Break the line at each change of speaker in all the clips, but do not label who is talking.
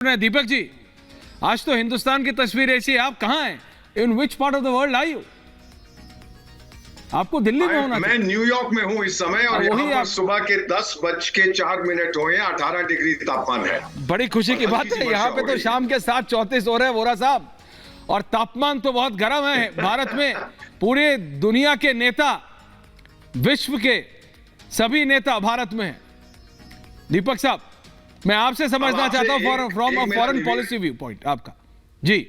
दीपक जी, आज तो हिंदुस्तान की तस्वीर ऐसी है, आप कहां हैं? In which part of the world are you? आपको दिल्ली में होना
मैं न्यूयॉर्क में हूं इस समय और यहाँ पर सुबह के 10:04 हुए हैं। 18 डिग्री तापमान है।
बड़ी खुशी की बात है। यहाँ पे तो शाम के 7:34 हो रहे हैं वोरा साहब, और तापमान तो बहुत गर्म है भारत में। पूरे दुनिया के नेता, विश्व के सभी नेता भारत में हैं। दीपक साहब, मैं आपसे समझना चाहता हूं from a foreign policy view point आपका। जी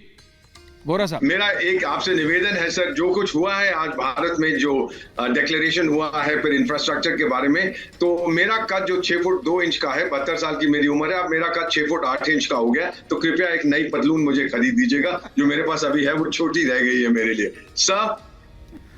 वोरा साहब,
मेरा एक आपसे निवेदन है सर, जो कुछ हुआ है आज भारत में, जो डिक्लेरेशन हुआ है फिर इंफ्रास्ट्रक्चर के बारे में, तो मेरा कद जो 6 फुट 2 इंच का है, 72 साल की मेरी उम्र है, अब मेरा कद 6 फुट 8 इंच का हो गया, तो कृपया एक नई पतलून मुझे खरीद दीजिएगा। जो मेरे पास अभी है वो छोटी रह गई है मेरे लिए। Sir,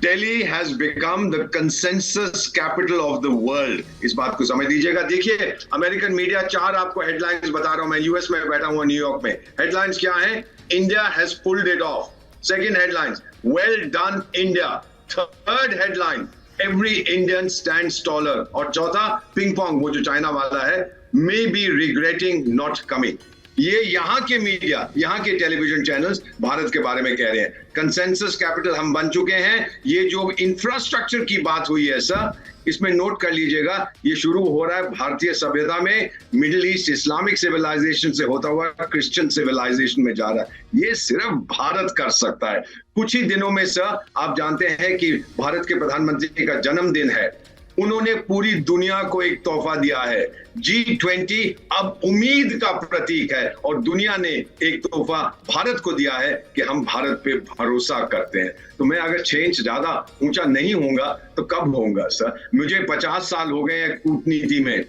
Delhi has become the consensus capital of the world. इस बात को समझ लीजिएगा। देखिए, अमेरिकन मीडिया 4 आपको हेडलाइंस बता रहा हूं, मैं यूएस में बैठा हुआ न्यूयॉर्क में। हेडलाइंस क्या है? India has pulled it of. Second headline, well done India. Third headline, every Indian stands taller. और चौथा, पिंग पोंग, वो जो चाइना वाला है, may be regretting not coming. ये यहाँ के मीडिया, यहाँ के टेलीविजन चैनल्स भारत के बारे में कह रहे हैं। कंसेंसस कैपिटल हम बन चुके हैं। ये जो इंफ्रास्ट्रक्चर की बात हुई है सर, इसमें नोट कर लीजिएगा, ये शुरू हो रहा है भारतीय सभ्यता में, मिडिल ईस्ट इस्लामिक सिविलाइजेशन से होता हुआ क्रिश्चियन सिविलाइजेशन में जा रहा है। ये सिर्फ भारत कर सकता है। कुछ ही दिनों में सर, आप जानते हैं कि भारत के प्रधानमंत्री का जन्मदिन है। उन्होंने पूरी दुनिया को एक तोहफा दिया है। G20 अब उम्मीद का प्रतीक है, और दुनिया ने एक तोहफा भारत को दिया है कि हम भारत पे भरोसा करते हैं। तो मैं अगर 6 इंच ज्यादा ऊंचा नहीं होऊंगा तो कब होऊंगा सर? मुझे 50 साल हो गए हैं कूटनीति में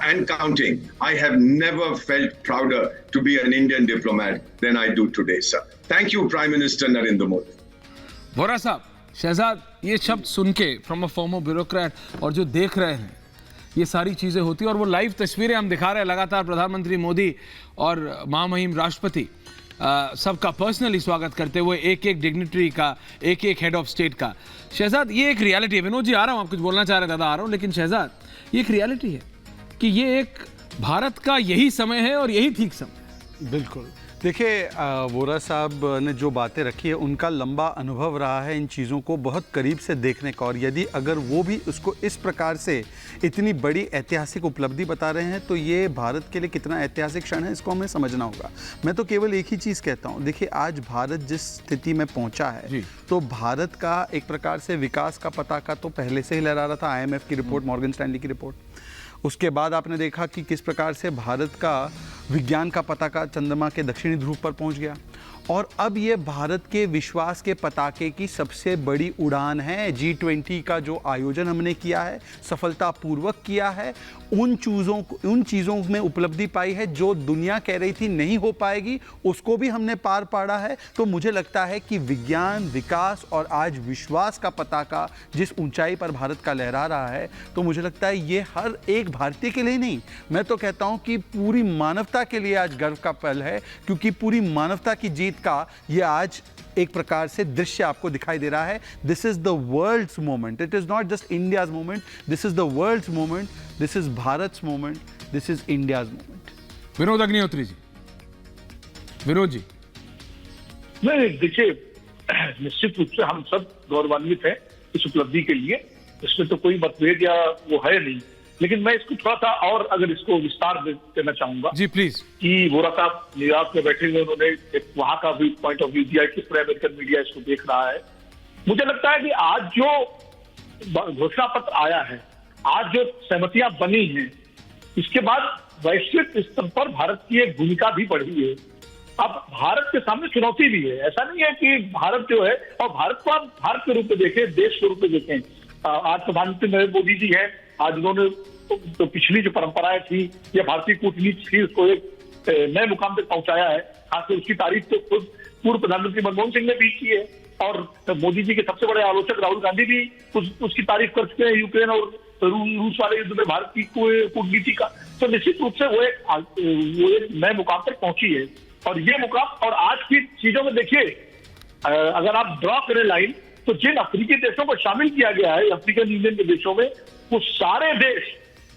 and counting. I have never felt prouder to be an Indian diplomat than I do today, sir. Thank you, Prime Minister Narendra Modi.
Vora साहब, शहजाद, ये शब्द सुन के फ्रॉम अ फॉर्मर ब्यूरोक्रेट, और जो देख रहे हैं ये सारी चीज़ें होती, और वो लाइव तस्वीरें हम दिखा रहे हैं लगातार, प्रधानमंत्री मोदी और महामहिम राष्ट्रपति सबका पर्सनली स्वागत करते हुए, एक एक डिग्निटरी का, एक एक हेड ऑफ स्टेट का। शहजाद, ये एक रियलिटी है। विनोद जी, आ रहा हूँ, आप कुछ बोलना चाह रहे हैं? दादा, आ रहा हूँ। लेकिन शहजाद, ये एक रियलिटी है कि ये एक भारत का यही समय है और यही ठीक समय।
बिल्कुल। देखिए, वोरा साहब ने जो बातें रखी है, उनका लंबा अनुभव रहा है इन चीज़ों को बहुत करीब से देखने का, और यदि अगर वो भी उसको इस प्रकार से इतनी बड़ी ऐतिहासिक उपलब्धि बता रहे हैं, तो ये भारत के लिए कितना ऐतिहासिक क्षण है, इसको हमें समझना होगा। मैं तो केवल एक ही चीज़ कहता हूँ, देखिए, आज भारत जिस स्थिति में पहुँचा है, तो भारत का एक प्रकार से विकास का पताका तो पहले से ही लहरा रहा था। IMF की रिपोर्ट, मॉर्गन स्टैनली की रिपोर्ट, उसके बाद आपने देखा कि किस प्रकार से भारत का विज्ञान का पताका चंद्रमा के दक्षिणी ध्रुव पर पहुंच गया, और अब ये भारत के विश्वास के पताके की सबसे बड़ी उड़ान है। G20 का जो आयोजन हमने किया है, सफलतापूर्वक किया है, उन चीज़ों में उपलब्धि पाई है जो दुनिया कह रही थी नहीं हो पाएगी, उसको भी हमने पार पाड़ा है। तो मुझे लगता है कि विज्ञान, विकास और आज विश्वास का पताका जिस ऊंचाई पर भारत का लहरा रहा है, तो मुझे लगता है ये हर एक भारतीय के लिए नहीं, मैं तो कहता हूँ कि पूरी मानवता के लिए आज गर्व का पल है, क्योंकि पूरी मानवता की जीत का ये आज एक प्रकार से दृश्य आपको दिखाई दे रहा है। This is the world's moment, it is not just India's moment, this is the world's moment, this is Bharat's moment, this is India's moment.
Vinod Agnihotri ji, Vinod ji.
नहीं, देखिए, निश्चित रूप से हम सब गौरवान्वित हैं इस उपलब्धि के लिए, इसमें तो कोई मतभेद या वो है नहीं। लेकिन मैं इसको थोड़ा सा और अगर इसको विस्तार देना चाहूंगा
जी, प्लीज। कि
वोरा साहब न्यूयॉर्क में बैठे हुए, उन्होंने एक वहां का भी पॉइंट ऑफ व्यू दिया, किस तरह अमेरिकन मीडिया इसको देख रहा है। मुझे लगता है कि आज जो घोषणा पत्र आया है, आज जो सहमतियां बनी हैं, इसके बाद वैश्विक स्तर पर भारत की एक भूमिका भी बढ़ी है। अब भारत के सामने चुनौती भी है। ऐसा नहीं है कि भारत जो है, और भारत को आप भारत के रूप में देखें, देश के रूप में देखें। आज प्रधानमंत्री नरेंद्र मोदी जी हैं, आज उन्होंने तो पिछली जो परंपराएं थी या भारतीय कूटनीति थी, उसको एक नए मुकाम तक पहुंचाया है। खासकर उसकी तारीफ तो खुद पूर्व प्रधानमंत्री मनमोहन सिंह ने भी की है, और मोदी जी के सबसे बड़े आलोचक राहुल गांधी भी उसकी तारीफ कर चुके हैं, यूक्रेन और रूस वाले युद्ध में भारत की कूटनीति का। तो निश्चित रूप से वो एक नए मुकाम तक पहुंची है। और ये मुकाम, और आज की चीजों में देखिए, अगर आप ड्रॉ करें लाइन, तो जिन अफ्रीकी देशों को शामिल किया गया है, अफ्रीकन यूनियन के देशों में, वो सारे देश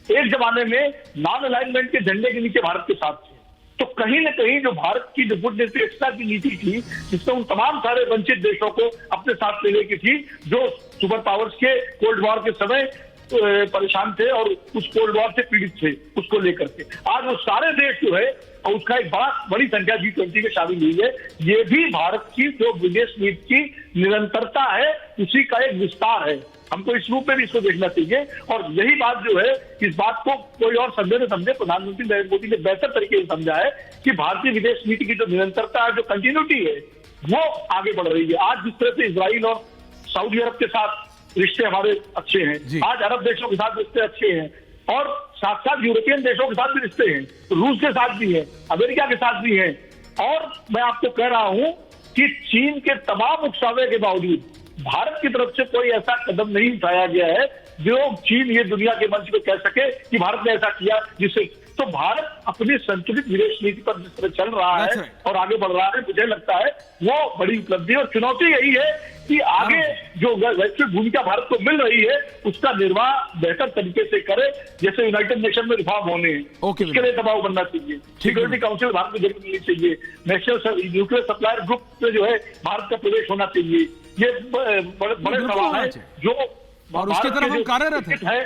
एक जमाने में नॉन अलाइनमेंट के झंडे के नीचे भारत के साथ थे। तो कहीं ना कहीं जो भारत की जो गुड निरपेक्षता की नीति थी, जिसमें उन तमाम सारे वंचित देशों को अपने साथ लेने की थी, जो सुपर पावर्स के कोल्ड वॉर के समय परेशान थे और उस कोल्ड वॉर से पीड़ित थे, उसको लेकर के आज वो सारे देश जो है और उसका एक बड़ी संख्या G20 में शामिल हुई है। ये भी भारत की जो विदेश नीति की निरंतरता है, उसी का एक विस्तार है। हमको इस रूप में भी इसको देखना चाहिए। और यही बात जो है, इस बात को कोई और समझे न समझे, प्रधानमंत्री नरेंद्र मोदी ने बेहतर तरीके से समझा है कि भारतीय विदेश नीति की जो निरंतरता है, जो कंटिन्यूटी है, वो आगे बढ़ रही है। आज जिस तरह से इजराइल और सऊदी अरब के साथ रिश्ते हमारे अच्छे हैं, आज अरब देशों के साथ रिश्ते अच्छे हैं, और साथ साथ यूरोपियन देशों के साथ भी रिश्ते हैं, रूस के साथ भी है, अमेरिका के साथ भी है। और मैं आपको कह रहा हूं कि चीन के तमाम उकसावे के बावजूद भारत की तरफ से कोई ऐसा कदम नहीं उठाया गया है जो चीन ये दुनिया के मंच पे कह सके कि भारत ने ऐसा किया जिससे। तो भारत अपनी संतुलित विदेश नीति पर जिस तरह चल रहा है और आगे बढ़ रहा है, मुझे लगता है वो बड़ी उपलब्धि है। और चुनौती यही है कि आगे जो वैश्विक भूमिका भारत को मिल रही है, उसका निर्वाह बेहतर तरीके से करे, जैसे यूनाइटेड नेशन में रिफॉर्म होने हैं, उसके लिए दबाव बनना चाहिए, सिक्योरिटी काउंसिल भारत में जगह मिलनी चाहिए, नेशनल न्यूक्लियर सप्लायर ग्रुप में जो है भारत का प्रवेश होना चाहिए। ये बड़े सवाल है जो
और उसकी तरफ हम कार्यरत हैं।